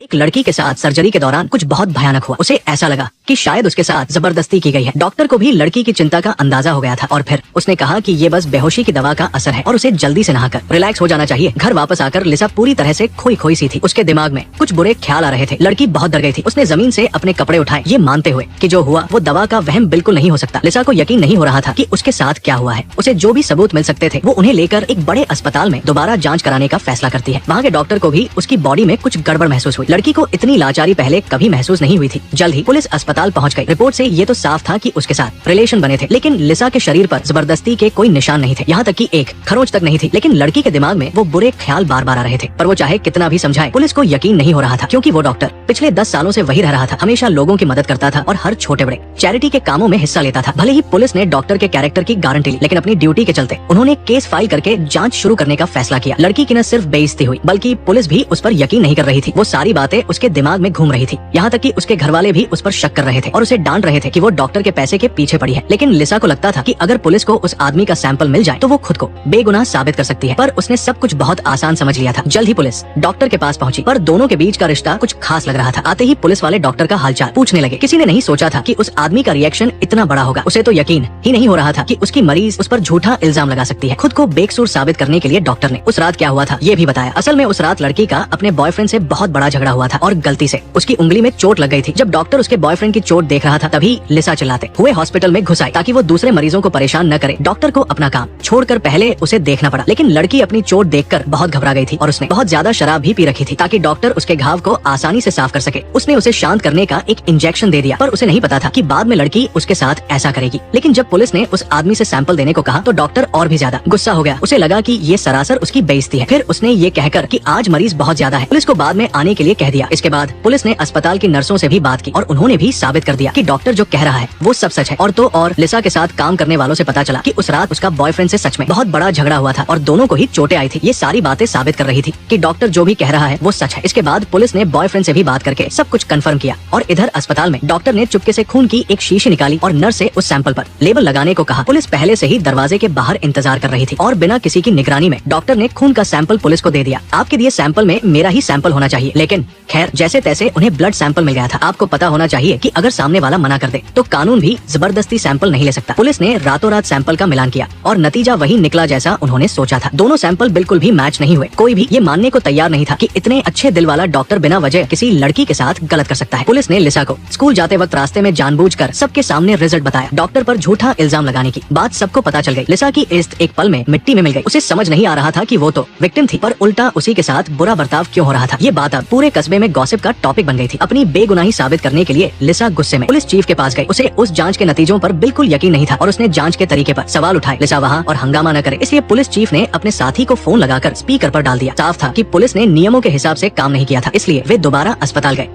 एक लड़की के साथ सर्जरी के दौरान कुछ बहुत भयानक हुआ। उसे ऐसा लगा कि शायद उसके साथ जबरदस्ती की गई है। डॉक्टर को भी लड़की की चिंता का अंदाजा हो गया था और फिर उसने कहा कि ये बस बेहोशी की दवा का असर है और उसे जल्दी से नहाकर रिलैक्स हो जाना चाहिए। घर वापस आकर लिसा पूरी तरह से खोई खोई सी थी। उसके दिमाग में कुछ बुरे ख्याल आ रहे थे। लड़की बहुत डर गई थी। उसने जमीन से अपने कपड़े उठाए, ये मानते हुए कि जो हुआ वो दवा का वहम बिल्कुल नहीं हो सकता। लिसा को यकीन नहीं हो रहा था कि उसके साथ क्या हुआ है। उसे जो भी सबूत मिल सकते थे वो उन्हें लेकर एक बड़े अस्पताल में दोबारा जांच कराने का फैसला करती है। वहाँ के डॉक्टर को भी उसकी बॉडी में कुछ गड़बड़ महसूस हुई। लड़की को इतनी लाचारी पहले कभी महसूस नहीं हुई थी। जल्द ही पुलिस अस्पताल पहुंच गई। रिपोर्ट से ये तो साफ था कि उसके साथ रिलेशन बने थे, लेकिन लिसा के शरीर पर जबरदस्ती के कोई निशान नहीं थे। यहाँ तक कि एक खरोंच तक नहीं थी। लेकिन लड़की के दिमाग में वो बुरे ख्याल बार बार आ रहे थे, पर वो चाहे कितना भी समझाए पुलिस को यकीन नहीं हो रहा था, क्योंकि वो डॉक्टर पिछले 10 सालों से वही रह रहा था। हमेशा लोगों की मदद करता था और हर छोटे बड़े चैरिटी के कामों में हिस्सा लेता था। भले ही पुलिस ने डॉक्टर के कैरेक्टर की गारंटी ली, लेकिन अपनी ड्यूटी के चलते उन्होंने केस फाइल करके जांच शुरू करने का फैसला किया। लड़की की न सिर्फ बेइज्जती हुई, बल्कि पुलिस भी उस पर यकीन नहीं कर रही थी। वो सारी बातें उसके दिमाग में घूम रही थी। यहाँ तक कि उसके घर वाले भी उस पर शक कर रहे थे और उसे डांट रहे थे कि वो डॉक्टर के पैसे के पीछे पड़ी है। लेकिन लिसा को लगता था कि अगर पुलिस को उस आदमी का सैंपल मिल जाए तो वो खुद को बेगुनाह साबित कर सकती है। पर उसने सब कुछ बहुत आसान समझ लिया था। जल्द ही पुलिस डॉक्टर के पास पहुंची, पर दोनों के बीच का रिश्ता कुछ खास लग रहा था। आते ही पुलिस वाले डॉक्टर का हालचाल पूछने लगे। किसी ने नहीं सोचा था कि उस आदमी का रिएक्शन इतना बड़ा होगा। उसे तो यकीन ही नहीं हो रहा था कि उसकी मरीज उस पर झूठा इल्जाम लगा सकती है। खुद को बेकसूर साबित करने के लिए डॉक्टर ने उस रात क्या हुआ था ये भी बताया। असल में उस रात लड़की का अपने बॉयफ्रेंड से बहुत बड़ा झगड़ा हुआ था और गलती से उसकी उंगली में चोट लग गई थी। जब डॉक्टर उसके बॉयफ्रेंड की चोट देख रहा था तभी लिसा चिल्लाते हुए हॉस्पिटल में घुस आई ताकि वो दूसरे मरीजों को परेशान न करे। डॉक्टर को अपना काम छोड़कर पहले उसे देखना पड़ा, लेकिन लड़की अपनी चोट देखकर बहुत घबरा गई थी और उसने बहुत ज्यादा शराब भी पी रखी थी ताकि डॉक्टर उसके घाव को आसानी से साफ कर सके। उसने उसे शांत करने का एक इंजेक्शन दे दिया, पर उसे नहीं पता था कि बाद में लड़की उसके साथ ऐसा करेगी। लेकिन जब पुलिस ने उस आदमी से सैंपल देने को कहा तो डॉक्टर और भी ज्यादा गुस्सा हो गया। उसे लगा कि ये सरासर उसकी बेइज्जती है। फिर उसने ये कहकर कि आज मरीज बहुत ज्यादा है, पुलिस को बाद में आने के लिए कह दिया। इसके बाद पुलिस ने अस्पताल की नर्सों से भी बात की और उन्होंने भी साबित कर दिया कि डॉक्टर जो कह रहा है वो सब सच है। और तो और लिसा के साथ काम करने वालों से पता चला कि उस रात उसका बॉयफ्रेंड से सच में बहुत बड़ा झगड़ा हुआ था और दोनों को ही चोटें आई थी। ये सारी बातें साबित कर रही थी कि डॉक्टर जो भी कह रहा है वो सच है। इसके बाद पुलिस ने बॉयफ्रेंड से भी बात करके सब कुछ कंफर्म किया और इधर अस्पताल में डॉक्टर ने चुपके से खून की एक शीशी निकाली और नर्स से उस सैंपल पर लेबल लगाने को कहा। पुलिस पहले से ही दरवाजे के बाहर इंतजार कर रही थी और बिना किसी की निगरानी में डॉक्टर ने खून का सैंपल पुलिस को दे दिया। आपके दिए सैंपल में मेरा ही सैंपल होना चाहिए, लेकिन खैर जैसे तैसे उन्हें ब्लड सैंपल मिल गया था। आपको पता होना चाहिए कि अगर सामने वाला मना कर दे तो कानून भी जबरदस्ती सैंपल नहीं ले सकता। पुलिस ने रातों रात सैंपल का मिलान किया और नतीजा वही निकला जैसा उन्होंने सोचा था। दोनों सैंपल बिल्कुल भी मैच नहीं हुए। कोई भी ये मानने को तैयार नहीं था कि इतने अच्छे दिल वाला डॉक्टर बिना वजह किसी लड़की के साथ गलत कर सकता है। पुलिस ने लिसा को स्कूल जाते वक्त रास्ते में जानबूझकर सबके सामने रिजल्ट बताया। डॉक्टर पर झूठा इल्जाम लगाने की बात सबको पता चल गई। लिसा की इज्जत एक पल में मिट्टी में मिल गई। उसे समझ नहीं आ रहा था कि वो तो विक्टिम थी, पर उल्टा उसी के साथ बुरा बर्ताव क्यों हो रहा था। ये बात अब पूरे कस्बे में गॉसिप का टॉपिक बन गई थी। अपनी बेगुनाही साबित करने के लिए लिसा गुस्से में पुलिस चीफ के पास गई। उसे उस जांच के नतीजों पर बिल्कुल यकीन नहीं था और उसने जांच के तरीके पर सवाल उठाए। लिसा वहाँ और हंगामा न करे, इसलिए पुलिस चीफ ने अपने साथी को फोन लगाकर स्पीकर पर डाल दिया। साफ था कि पुलिस ने नियमों के हिसाब से काम नहीं किया था, इसलिए वे दोबारा अस्पताल गए।